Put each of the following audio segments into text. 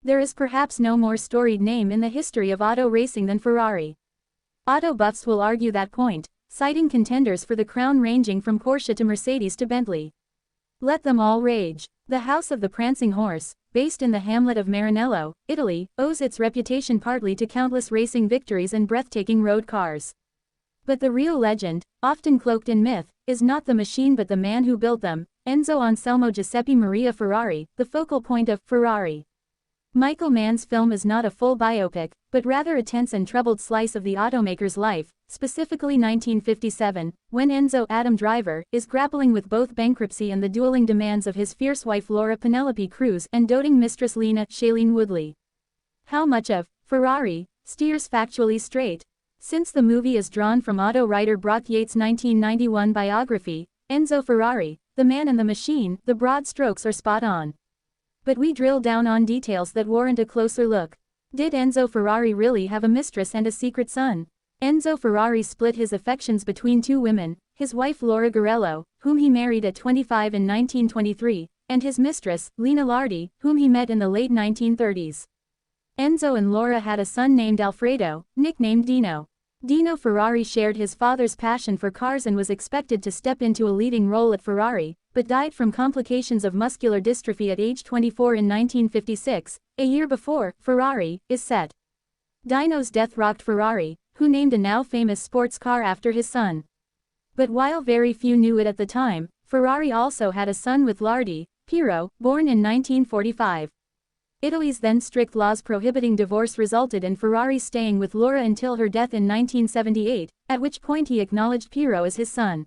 There is perhaps no more storied name in the history of auto racing than Ferrari. Auto buffs will argue that point, citing contenders for the crown ranging from Porsche to Mercedes to Bentley. Let them all rage. The house of the Prancing Horse, based in the hamlet of Maranello, Italy, owes its reputation partly to countless racing victories and breathtaking road cars. But the real legend, often cloaked in myth, is not the machine but the man who built them, Enzo Anselmo Giuseppe Maria Ferrari, the focal point of Ferrari. Michael Mann's film is not a full biopic, but rather a tense and troubled slice of the automaker's life, specifically 1957, when Enzo Adam Driver is grappling with both bankruptcy and the dueling demands of his fierce wife Laura Penelope Cruz and doting mistress Lena Shailene Woodley. How much of Ferrari steers factually straight? Since the movie is drawn from auto writer Brock Yates' 1991 biography, Enzo Ferrari, The Man and the Machine, the broad strokes are spot on. But we drill down on details that warrant a closer look. Did Enzo Ferrari really have a mistress and a secret son? Enzo Ferrari split his affections between two women, his wife Laura Garello, whom he married at 25 in 1923, and his mistress, Lena Lardi, whom he met in the late 1930s. Enzo and Laura had a son named Alfredo, nicknamed Dino. Dino Ferrari shared his father's passion for cars and was expected to step into a leading role at Ferrari, but died from complications of muscular dystrophy at age 24 in 1956, a year before Ferrari is set. Dino's death rocked Ferrari, who named a now famous sports car after his son. But while very few knew it at the time, Ferrari also had a son with Lardi, Piero, born in 1945. Italy's then strict laws prohibiting divorce resulted in Ferrari staying with Laura until her death in 1978, at which point he acknowledged Piero as his son.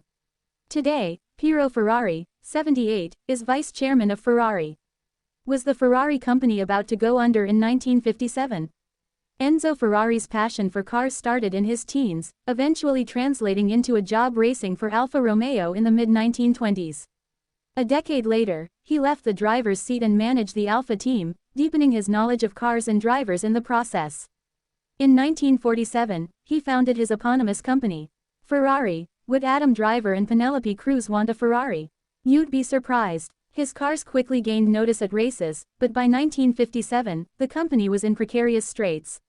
Today, Piero Ferrari, 78, is vice chairman of Ferrari. Was the Ferrari company about to go under in 1957? Enzo Ferrari's passion for cars started in his teens, eventually translating into a job racing for Alfa Romeo in the mid-1920s. A decade later, he left the driver's seat and managed the Alfa team, deepening his knowledge of cars and drivers in the process. In 1947, he founded his eponymous company, Ferrari. Would Adam Driver and Penelope Cruz want a Ferrari? You'd be surprised. His cars quickly gained notice at races, but by 1957, the company was in precarious straits.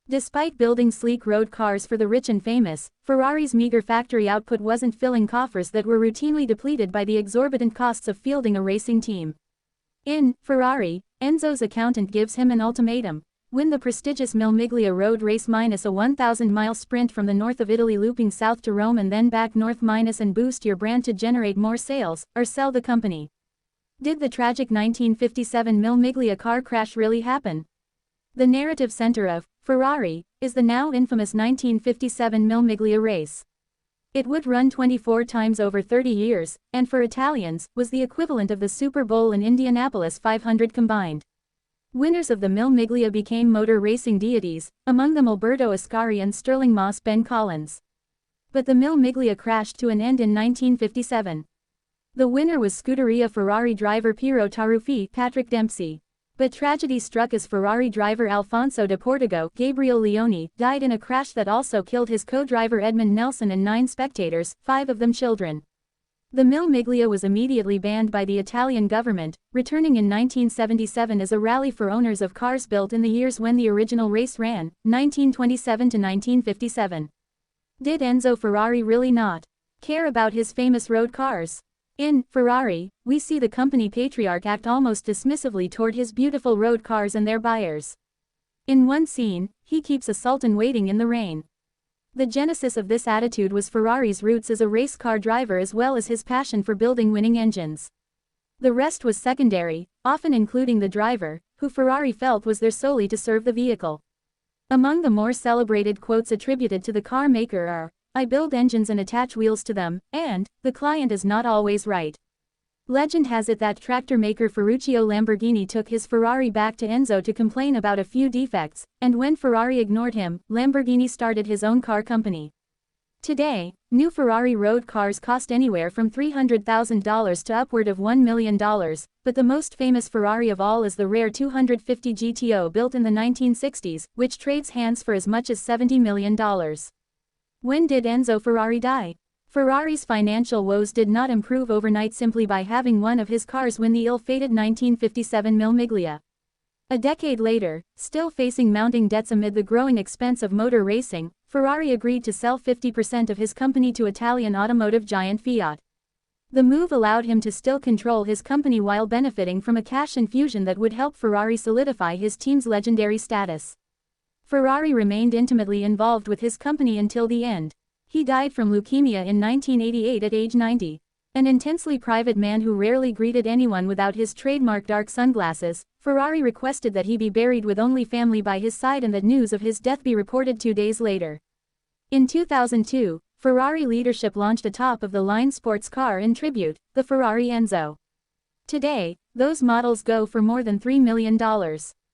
Despite building sleek road cars for the rich and famous, Ferrari's meager factory output wasn't filling coffers that were routinely depleted by the exorbitant costs of fielding a racing team. In Ferrari, Enzo's accountant gives him an ultimatum: win the prestigious Mille Miglia road race minus a 1,000-mile sprint from the north of Italy looping south to Rome and then back north minus and boost your brand to generate more sales, or sell the company. Did the tragic 1957 Mille Miglia car crash really happen? The narrative center of Ferrari is the now infamous 1957 Mille Miglia race. It would run 24 times over 30 years, and for Italians, was the equivalent of the Super Bowl and Indianapolis 500 combined. Winners of the Mille Miglia became motor racing deities, among them Alberto Ascari and Sterling Moss Ben Collins. But the Mille Miglia crashed to an end in 1957. The winner was Scuderia Ferrari driver Piero Taruffi, Patrick Dempsey. But tragedy struck as Ferrari driver Alfonso de Portigo, Gabriel Leone, died in a crash that also killed his co-driver Edmund Nelson and 9 spectators, 5 of them children. The Mille Miglia was immediately banned by the Italian government, returning in 1977 as a rally for owners of cars built in the years when the original race ran, 1927 to 1957. Did Enzo Ferrari really not care about his famous road cars? In Ferrari, we see the company patriarch act almost dismissively toward his beautiful road cars and their buyers. In one scene, he keeps a sultan waiting in the rain. The genesis of this attitude was Ferrari's roots as a race car driver as well as his passion for building winning engines. The rest was secondary, often including the driver, who Ferrari felt was there solely to serve the vehicle. Among the more celebrated quotes attributed to the car maker are, "I build engines and attach wheels to them," and, "The client is not always right." Legend has it that tractor maker Ferruccio Lamborghini took his Ferrari back to Enzo to complain about a few defects, and when Ferrari ignored him, Lamborghini started his own car company. Today, new Ferrari road cars cost anywhere from $300,000 to upward of $1 million, but the most famous Ferrari of all is the rare 250 GTO built in the 1960s, which trades hands for as much as $70 million. When did Enzo Ferrari die? Ferrari's financial woes did not improve overnight simply by having one of his cars win the ill-fated 1957 Mille Miglia. A decade later, still facing mounting debts amid the growing expense of motor racing, Ferrari agreed to sell 50% of his company to Italian automotive giant Fiat. The move allowed him to still control his company while benefiting from a cash infusion that would help Ferrari solidify his team's legendary status. Ferrari remained intimately involved with his company until the end. He died from leukemia in 1988 at age 90. An intensely private man who rarely greeted anyone without his trademark dark sunglasses, Ferrari requested that he be buried with only family by his side and that news of his death be reported 2 days later. In 2002, Ferrari leadership launched a top-of-the-line sports car in tribute, the Ferrari Enzo. Today, those models go for more than $3 million.